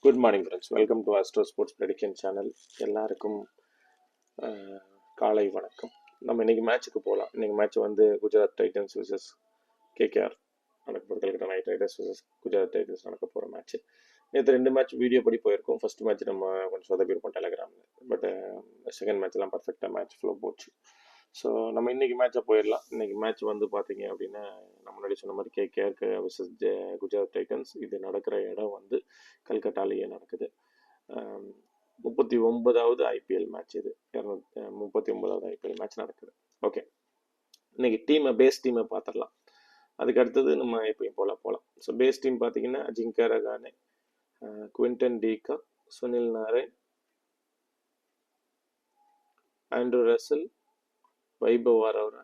Good morning friends, welcome to astro sports prediction channel. எல்லாருக்கும் காலை வணக்கம். நம்ம இன்னைக்கு மேட்ச்சுக்கு போகலாம். இன்னைக்கு மேட்ச் வந்து குஜராத் டைட்டன்ஸ் vs கேகேஆர் நடக்க போகிற Calcutta night Riders vs Gujarat Titans நடக்க போகிற மேட்ச். நேற்று 2 மேட்ச் வீடியோ படி போயிருக்கோம். ஃபர்ஸ்ட் மேட்ச் நம்ம கொஞ்சம் சொதப்பிருப்போம் டெலகிராமில். பட் செகண்ட் மேட்ச்லாம் பர்ஃபெக்டாக மேட்ச் ஃப்ளோ போச்சு. ஸோ நம்ம இன்னைக்கு மேட்சை போயிடலாம். இன்னைக்கு மேட்ச் வந்து பார்த்தீங்க அப்படின்னா, நம்ம முன்னாடி சொன்ன மாதிரி கேகேஆருக்கு vs குஜராத் டைட்டன்ஸ். இது நடக்கிற இடம் வந்து கல்கட்டாலேயே நடக்குது. 39வது ஐபிஎல் மேட்ச் இது. 39வது ஐபிஎல் மேட்ச் நடக்குது. ஓகே, இன்னைக்கு பேஸ் டீமை பார்த்துடலாம். அதுக்கு அடுத்தது நம்ம எப்பயும் போகலாம். ஸோ பேஸ் டீம் பார்த்தீங்கன்னா Ajinkya Rahane, Quinton de Kock, Sunil Narine, Andre Russell, Vaibhav Arora,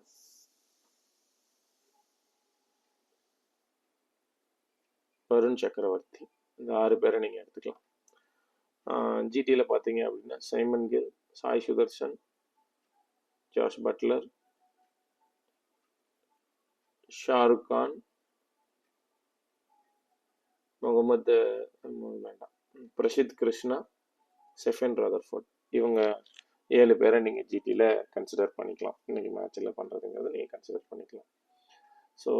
Varun Chakravarthy. இந்த 6 பேரை நீங்கள் எடுத்துக்கலாம். ஜிடியில் பார்த்தீங்க அப்படின்னா சைமன் கில், சாய் சுதர்ஷன், ஜாஷ் பட்லர், ஷாருக் கான், முகமது வேண்டாம், பிரசித் கிருஷ்ணா, செஃபன் ராதர்ஃபோர்ட். இவங்க 7 பேரை நீங்கள் ஜிடியில் கன்சிடர் பண்ணிக்கலாம். இன்னைக்கு மேட்ச்சில் பண்ணுறதுங்கிறது நீங்கள் கன்சிடர் பண்ணிக்கலாம். ஸோ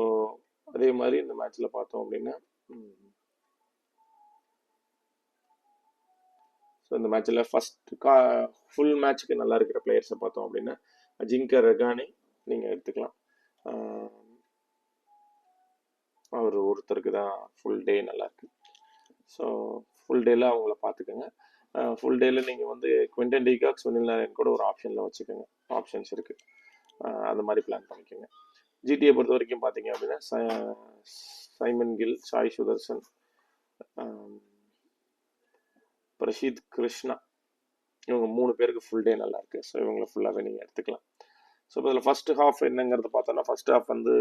அதே மாதிரி இந்த மேட்ச்சில் பார்த்தோம் அப்படின்னா, ஸோ இந்த மேட்ச்சில் ஃபுல் மேட்ச்சுக்கு நல்லா இருக்கிற பிளேயர்ஸை பார்த்தோம் அப்படின்னா அஜிங்கா ரகானே நீங்கள் எடுத்துக்கலாம். அவர் ஒருத்தருக்கு தான் ஃபுல் டே நல்லா இருக்கு. ஸோ ஃபுல் டேல அவங்கள பார்த்துக்கோங்க. ஃபுல் டேல நீங்கள் வந்து குவிண்டன் டீகாக், சுனில் நாராயண் கூட ஒரு ஆப்ஷனில் வச்சுக்கோங்க. ஆப்ஷன்ஸ் இருக்கு, அந்த மாதிரி பிளான் பண்ணிக்கோங்க. ஜிடியை பொறுத்த வரைக்கும் பார்த்தீங்க அப்படின்னா சைமன் கில், சாய் சுதர்சன், பிரசித் கிருஷ்ணா, இவங்க 3 பேருக்கு ஃபுல் டே நல்லா இருக்கு. ஸோ இவங்களை ஃபுல்லாகவே நீங்கள் எடுத்துக்கலாம். ஸோ இப்போ இதில் ஃபர்ஸ்ட் ஹாஃப் என்னங்கிறத பார்த்தோன்னா, ஃபர்ஸ்ட் ஹாஃப் வந்து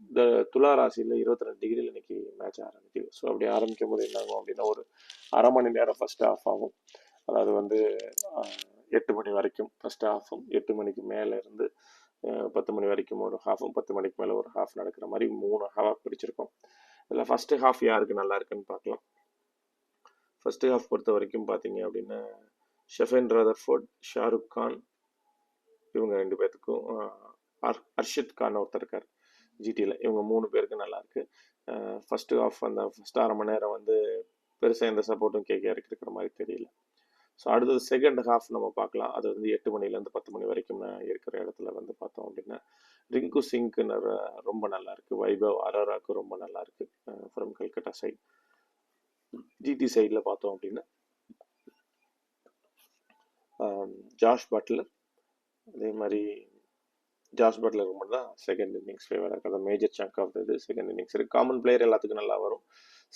இந்த துலா ராசியில் 22 டிகிரியில் இன்னைக்கு மேட்ச் ஆரம்பிக்குது. ஸோ அப்படி ஆரம்பிக்கும் போது என்ன ஆகும் அப்படின்னா, ஒரு அரை மணி நேரம் ஃபர்ஸ்ட் ஹாஃப் ஆகும். அதாவது வந்து 8 மணி வரைக்கும் ஃபர்ஸ்ட் ஹாஃபும், 8 மணிக்கு மேலே இருந்து 10 மணி வரைக்கும் ஒரு ஹாஃபும், 10 மணிக்கு மேலே ஒரு ஹாஃப் நடக்கிற மாதிரி 3 ஹாஃப் பிடிச்சிருக்கோம். இதில் ஃபர்ஸ்ட் ஹாஃப் யாருக்கு நல்லா இருக்குன்னு பார்க்கலாம். ஃபர்ஸ்ட் ஹாஃப் பொறுத்த வரைக்கும் பார்த்தீங்க அப்படின்னா ஷெஃபன் ராதர்ஃபோர்ட், ஷாருக் கான், இவங்க 2 பேர்த்துக்கும், அர்ஷித் கான் ஒருத்தர் இருக்கார் ஜிடியில். இவங்க 3 பேருக்கு நல்லா இருக்கு. ஃபர்ஸ்ட் ஹாஃப் அந்த ஃபர்ஸ்ட் அரை மணி நேரம் வந்து பெருசாக எந்த சப்போர்ட்டும் கேகேஆருக்கு இருக்கிற மாதிரி தெரியல. ஸோ அடுத்தது செகண்ட் ஹாஃப் நம்ம பார்க்கலாம். அது வந்து 8 மணிலேருந்து 10 மணி வரைக்கும் இருக்கிற இடத்துல வந்து பார்த்தோம் அப்படின்னா ரிங்கு சிங்க்கு ரொம்ப நல்லா இருக்கு. வைபவ் அரோராக்கு ரொம்ப நல்லா இருக்கு ஃப்ரம் கல்கட்டா சைட். ஜிடி சைடில் பார்த்தோம் அப்படின்னா ஜாஷ் பட்லர், அதே மாதிரி ஜாஷ் பட்லருக்கு மட்டும் தான் செகண்ட் இன்னிங்ஸ் ஃபேவராக இருக்குது. மேஜர் சங்க் ஆஃப் இது செகண்ட் இன்னிங்ஸ் இருக்குது. காமன் பிளேயர் எல்லாத்துக்கும் நல்லா வரும்.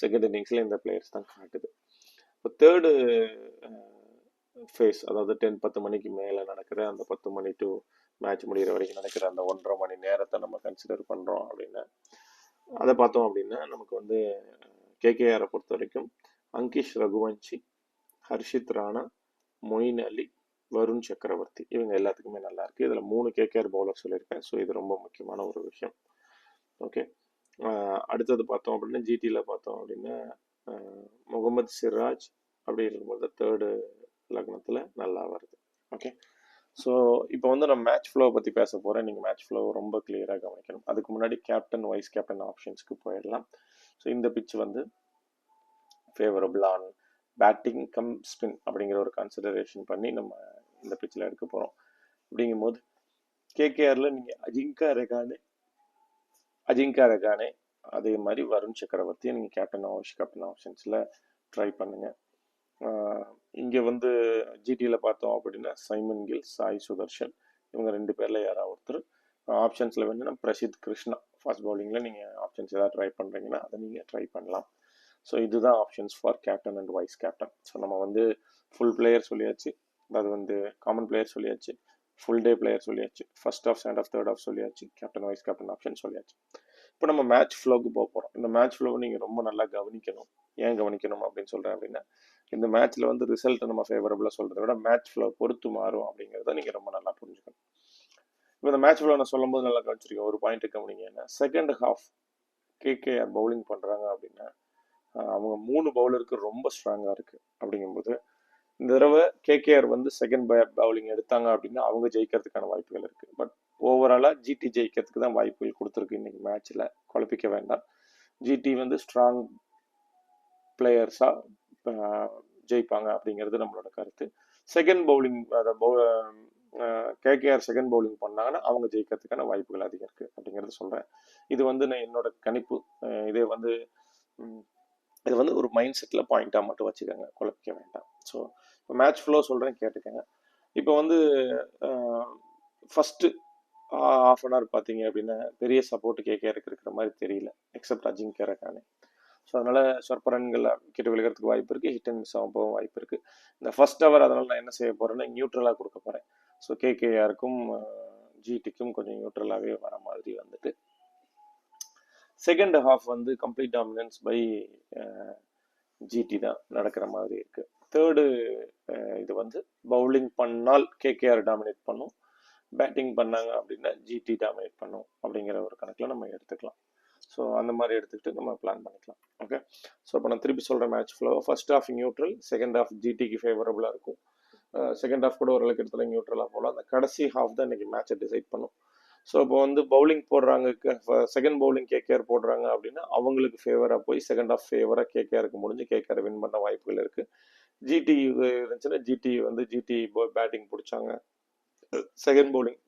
செகண்ட் இன்னிங்ஸில் இந்த பிளேயர்ஸ் தான் காட்டுது. இப்போ தேர்டு ஃபேஸ், அதாவது 10 மணிக்கு மேலே நடக்கிற அந்த 10 மணி டு மேட்ச் முடிகிற வரைக்கும் நடக்கிற அந்த 1.5 மணி நேரத்தை நம்ம கன்சிடர் பண்ணுறோம் அப்படின்னா, அதை பார்த்தோம் அப்படின்னா நமக்கு வந்து கேகேஆரை பொறுத்த வரைக்கும் அங்கிஷ் ரகுவன்ஷி, ஹர்ஷித் ராணா, மொயின் அலி, வருண் சக்கரவர்த்தி, இவங்க எல்லாத்துக்குமே நல்லா இருக்கு. இதில் 3 கேகேஆர் பவுலர் சொல்லியிருக்கேன். ஸோ இது ரொம்ப முக்கியமான ஒரு விஷயம். ஓகே, அடுத்தது பார்த்தோம் அப்படின்னா ஜிடியில் பார்த்தோம் அப்படின்னா முகமது சிராஜ் அப்படி இருக்கும்போது தேர்டு லக்னத்தில் நல்லா வருது. ஓகே, ஸோ இப்போ வந்து நான் மேட்ச் ஃப்ளோ பற்றி பேச போகிறேன். நீங்கள் மேட்ச் ஃப்ளோ ரொம்ப கிளியராக கவனிக்கணும். அதுக்கு முன்னாடி கேப்டன் வைஸ் கேப்டன் ஆப்ஷன்ஸ்க்கு போயிடலாம். ஸோ இந்த பிட்ச் வந்து favourable on batting come spin அப்படிங்கிற ஒரு கன்சிடரேஷன் பண்ணி நம்ம இந்த பிச்சில் எடுக்க போகிறோம். அப்படிங்கும்போது கேகேஆரில் நீங்கள் அஜிங்கா ரகானே அதே மாதிரி வருண் சக்கரவர்த்தியை நீங்கள் கேப்டன் ஆப்ஷன்ஸில் ட்ரை பண்ணுங்க. இங்கே வந்து ஜிடியில் பார்த்தோம் அப்படின்னா சைமன் கில், சாய் சுதர்ஷன், இவங்க 2 பேரில் யாராவது ஒருத்தர். ஆப்ஷன்ஸில் வேணும்னா பிரசித் கிருஷ்ணா ஃபாஸ்ட் பவுலிங்கில் நீங்கள் ஆப்ஷன்ஸ் ஏதாவது ட்ரை பண்ணுறீங்கன்னா அதை நீங்கள் ட்ரை பண்ணலாம். ஸோ இதுதான் options for captain and vice captain. So நம்ம வந்து ஃபுல் பிளேயர் சொல்லியாச்சு, அதாவது வந்து காமன் பிளேயர் சொல்லியாச்சு, ஃபுல் டே பிளேயர் சொல்லியாச்சு, first half, second half, third half சொல்லியாச்சு, கேப்டன் வைஸ் கேப்டன் ஆப்ஷன் சொல்லியாச்சு. இப்போ நம்ம மேட்ச் ஃப்ளோக்கு போக போகிறோம். இந்த மேட்ச் ஃப்ளோவை நீங்கள் ரொம்ப நல்லா கவனிக்கணும். ஏன் கவனிக்கணும் அப்படின்னு சொல்கிறேன் அப்படின்னா, இந்த மேட்ச்சில் வந்து ரிசல்ட் நம்ம ஃபேவரபுளாக சொல்கிறத விட மேட்ச் ஃப்ளோ பொறுத்து மாறும் அப்படிங்கிறத நீங்கள் ரொம்ப நல்லா புரிஞ்சுக்கணும். இப்போ இந்த மேட்ச் ஃப்ளோ நான் சொல்லும் போது நல்லா கவனிச்சிருக்கேன். ஒரு பாயிண்ட் கவனிங்க, செகண்ட் ஹாஃப் கேகேஆர் பவுலிங் பண்ணுறாங்க அப்படின்னா அவங்க 3 பவுலருக்கு ரொம்ப ஸ்ட்ராங்காக இருக்குது. அப்படிங்கும்போது இந்த தடவை கேகேஆர் வந்து செகண்ட் பவுலிங் எடுத்தாங்க அப்படின்னா அவங்க ஜெயிக்கிறதுக்கான வாய்ப்புகள் இருக்குது. பட் ஓவராலாக ஜிடி ஜெயிக்கிறதுக்கு தான் வாய்ப்புகள் கொடுத்துருக்கு இன்னைக்கு மேட்ச்சில். குழப்பிக்க வேண்டாம். ஜிடி வந்து ஸ்ட்ராங் பிளேயர்ஸாக ஜெயிப்பாங்க அப்படிங்கிறது நம்மளோட கருத்து. Second bowling KKR second bowling பண்ணாங்கன்னா அவங்க ஜெயிக்கிறதுக்கான வாய்ப்புகள் அதிகம் இருக்குது அப்படிங்கிறது சொல்கிறேன். இது வந்து நான் என்னோட கணிப்பு. இதே வந்து இது வந்து ஒரு மைண்ட் செட்டில் பாயிண்டாக மட்டும் வச்சுக்கோங்க, குழப்பிக்க வேண்டாம். ஸோ இப்போ மேட்ச் ஃப்ளோ சொல்கிறேன், கேட்டுக்கோங்க. இப்போ வந்து ஃபஸ்ட்டு ஹாஃப் அன் ஹவர் பார்த்தீங்க அப்படின்னா பெரிய சப்போர்ட் கேகேஆருக்கு இருக்கிற மாதிரி தெரியல, எக்ஸப்ட் அஜிங்கிய ரஹானே. ஸோ அதனால் சொற்ப ரன்கள் விக்கெட் விழுகிறதுக்கு வாய்ப்பு இருக்குது, ஹிட் அண்ட் மிஸ் ஆகும் போகவும் வாய்ப்பு இருக்குது. இந்த ஃபர்ஸ்ட் ஹவர் அதனால் நான் என்ன செய்ய போகிறேன்னா நியூட்ரலாக கொடுக்க போகிறேன். ஸோ கேகேஆருக்கும் ஜிடிக்கும் கொஞ்சம் நியூட்ரலாகவே வர மாதிரி வந்துட்டு செகண்ட் ஹாஃப் வந்து கம்ப்ளீட் டாமினன்ஸ் பை ஜிடி தான் நடக்கிற மாதிரி இருக்குது. தேர்டு இது வந்து பவுலிங் பண்ணால் கேகேஆர் டாமினேட் பண்ணும், பேட்டிங் பண்ணாங்க அப்படின்னா ஜிடி டாமினேட் பண்ணும் அப்படிங்கிற ஒரு கணக்கில் நம்ம எடுத்துக்கலாம். ஸோ அந்த மாதிரி எடுத்துக்கிட்டு நம்ம பிளான் பண்ணிக்கலாம். ஓகே, ஸோ இப்போ நான் திருப்பி சொல்கிறேன் match flow. First half neutral, second half ஜிடிக்கு ஃபேவரபுளாக இருக்கும். செகண்ட் ஹாஃப் கூட ஓரளவுக்கு இடத்துல நியூட்ரலாக போகலாம். அந்த கடைசி ஹாஃப் தான் இன்னைக்கு மேட்சை டிசைட் பண்ணும். ஸோ இப்போ வந்து பவுலிங் போடுறாங்க, செகண்ட் பவுலிங் கேகேஆர் போடுறாங்க அப்படின்னா அவங்களுக்கு ஃபேவராக போய் செகண்ட் ஹாஃப் ஃபேவராக கேகேஆருக்கு முடிஞ்சு கேகேஆர் வின் பண்ண வாய்ப்புகள் இருக்குது. ஜிடி இருந்துச்சுன்னா ஜிடி பேட்டிங் பிடிச்சாங்க, செகண்ட் பவுலிங்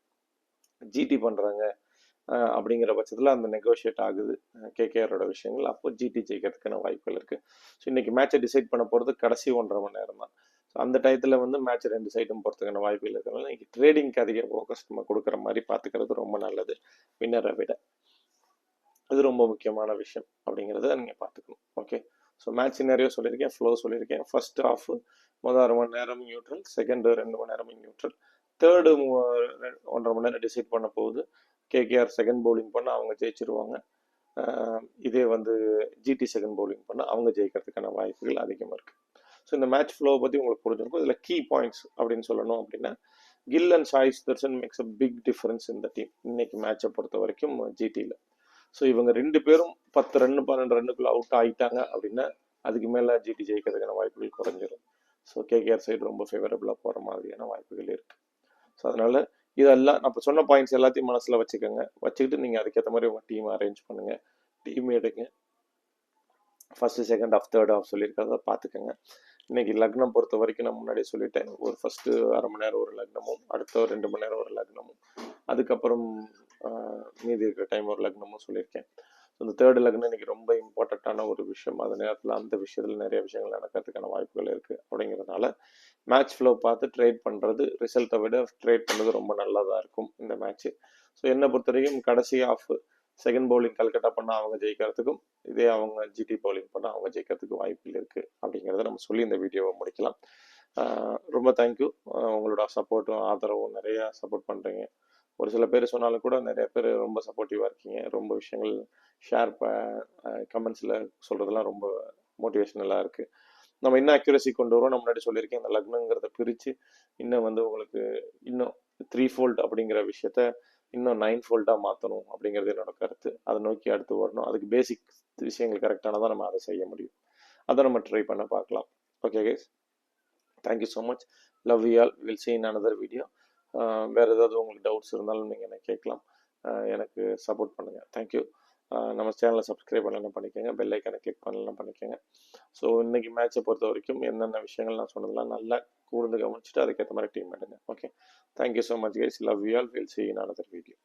ஜிடி பண்ணுறாங்க அப்படிங்கிற பட்சத்தில் அந்த நெகோஷியேட் ஆகுது கேகேஆரோட விஷயங்கள், அப்போ ஜிடி ஜெயிக்கிறதுக்கான வாய்ப்புகள் இருக்குது. ஸோ இன்னைக்கு மேட்சை டிசைட் பண்ண போகிறது கடைசி 1.5 மணி நேரம் தான். ஸோ அந்த டயத்தில் வந்து மேட்ச் 2 சைடும் போகிறதுக்கான வாய்ப்புகள் இருக்கிறதுனால இன்னைக்கு ட்ரேடிங்க்கு அதிக ஃபோக்கஸ் நம்ம கொடுக்குற மாதிரி பார்த்துக்கிறது ரொம்ப நல்லது, வின்னரை விட. இது ரொம்ப முக்கியமான விஷயம் அப்படிங்கிறத நீங்கள் பார்த்துக்கணும். ஓகே, ஸோ மேட்ச் சினாரியோ சொல்லியிருக்கேன், ஃப்ளோ சொல்லியிருக்கேன். ஃபர்ஸ்ட் ஹாஃப் முதல் 1/2 மணி நேரம் நியூட்ரல், செகண்ட் 2 மணி நேரம் நியூட்ரல், தேர்டு 1.5 மணி நேரம் டிசைட் பண்ண போகுது. கேகேஆர் செகண்ட் பவுலிங் பண்ண அவங்க ஜெயிச்சிருவாங்க. இதே வந்து ஜிடி செகண்ட் பவுலிங் பண்ண அவங்க ஜெயிக்கிறதுக்கான வாய்ப்புகள் அதிகமாக இருக்குது. ஸோ இந்த மேட்ச் ஃப்ளோ பற்றி உங்களுக்கு புரிஞ்சிருக்கும். இதில் கீ பாயிண்ட்ஸ் அப்படின்னு சொல்லணும் அப்படின்னா Gill and Sai Sudharsan makes a big difference இந்த டீம் இன்னைக்கு மேட்சை பொறுத்த வரைக்கும் ஜிடியில். ஸோ இவங்க 2 பேரும் 10 ரன் 12 ரன்னுக்குள்ள அவுட் ஆகிட்டாங்க அப்படின்னா அதுக்கு மேலே ஜிடி ஜெயிக்கிறதுக்கான வாய்ப்புகள் குறைஞ்சிரும். ஸோ கேகேஆர் சைடு ரொம்ப ஃபேவரபுளாக போகிற மாதிரியான வாய்ப்புகள் இருக்குது. ஸோ அதனால இதெல்லாம் நம்ம சொன்ன பாயிண்ட்ஸ் எல்லாத்தையும் மனசில் வச்சுக்கோங்க. வச்சுக்கிட்டு நீங்கள் அதுக்கேற்ற மாதிரி உங்கள் டீம் அரேஞ்ச் பண்ணுங்கள், டீம் எடுங்க. First second half third half சொல்லியிருக்கிறத பார்த்துக்கோங்க. இன்னைக்கு லக்னம் பொறுத்த வரைக்கும் நான் முன்னாடியே சொல்லிட்டேன், ஒரு ஃபர்ஸ்ட் 1/2 மணி நேரம் ஒரு லக்னமும், அடுத்த 2 மணி நேரம் ஒரு லக்னமும், அதுக்கப்புறம் மீதி இருக்கிற டைம் ஒரு லக்னமும் சொல்லியிருக்கேன். ஸோ இந்த தேர்ட் லக்னம் இன்னைக்கு ரொம்ப இம்பார்ட்டண்ட்டான ஒரு விஷயம். அந்த நேரத்தில் அந்த விஷயத்தில் நிறைய விஷயங்கள் நடக்கிறதுக்கான வாய்ப்புகள் இருக்குது. அப்படிங்கிறதுனால மேட்ச் ஃப்ளோ பார்த்து ட்ரேட் பண்ணுறது ரிசல்ட்டை விட ட்ரேட் பண்ணுறது ரொம்ப நல்லதாக இருக்கும் இந்த மேட்ச்சு. ஸோ என்னை பொறுத்த வரைக்கும் கடைசி ஆஃப் செகண்ட் பவுலிங் கல்கட்டா பண்ணால் அவங்க ஜெயிக்கிறதுக்கும், இதே அவங்க ஜிடி பவுலிங் பண்ணால் அவங்க ஜெயிக்கிறதுக்கு வாய்ப்புகள் இருக்குது அப்படிங்கிறத நம்ம சொல்லி இந்த வீடியோவை முடிக்கலாம். ரொம்ப தேங்க்யூ. உங்களோட சப்போர்ட்டும் ஆதரவும் நிறையா சப்போர்ட் பண்ணுறீங்க. ஒரு சில பேர் சொன்னாலும் கூட நிறைய பேர் ரொம்ப சப்போர்ட்டிவாக இருக்கீங்க. ரொம்ப விஷயங்கள் ஷேர் கமெண்ட்ஸில் சொல்கிறதுலாம் ரொம்ப மோட்டிவேஷனலாக இருக்குது. நம்ம இன்னும் அக்யூரசி கொண்டு வரோம். நான் முன்னாடி சொல்லியிருக்கேன், இந்த லக்னங்கிறத பிரித்து இன்னும் வந்து உங்களுக்கு இன்னும் 3 ஃபோல்ட் அப்படிங்கிற விஷயத்த இன்னும் 9 ஃபோல்டாக மாற்றணும் அப்படிங்கிறது என்னோட கருத்து. அதை நோக்கி அடுத்து வரணும். அதுக்கு பேசிக் விஷயங்கள் கரெக்டானதான் நம்ம அதை செய்ய முடியும். அதை நம்ம ட்ரை பண்ண பார்க்கலாம். Okay guys, thank you so much. Love you all. Will see in another video. வேறு ஏதாவது உங்களுக்கு டவுட்ஸ் இருந்தாலும் நீங்கள் என்ன கேட்கலாம். எனக்கு சப்போர்ட் பண்ணுங்கள். தேங்க்யூ. நம்ம சேனலை சப்ஸ்கிரைப் பண்ணலாம் பண்ணிக்கோங்க, பெல் ஐக்கானை கிளிக் பண்ணலாம் பண்ணிக்கோங்க. ஸோ இன்னைக்கு மேட்சை பொறுத்த வரைக்கும் என்னென்ன விஷயங்கள் நான் சொன்னதெல்லாம் நல்லா கூர்ந்து கவனிச்சுட்டு அதுக்கேற்ற மாதிரி டீம் எடுங்க. Okay, thank you so much guys. Love you all. Will see in another video.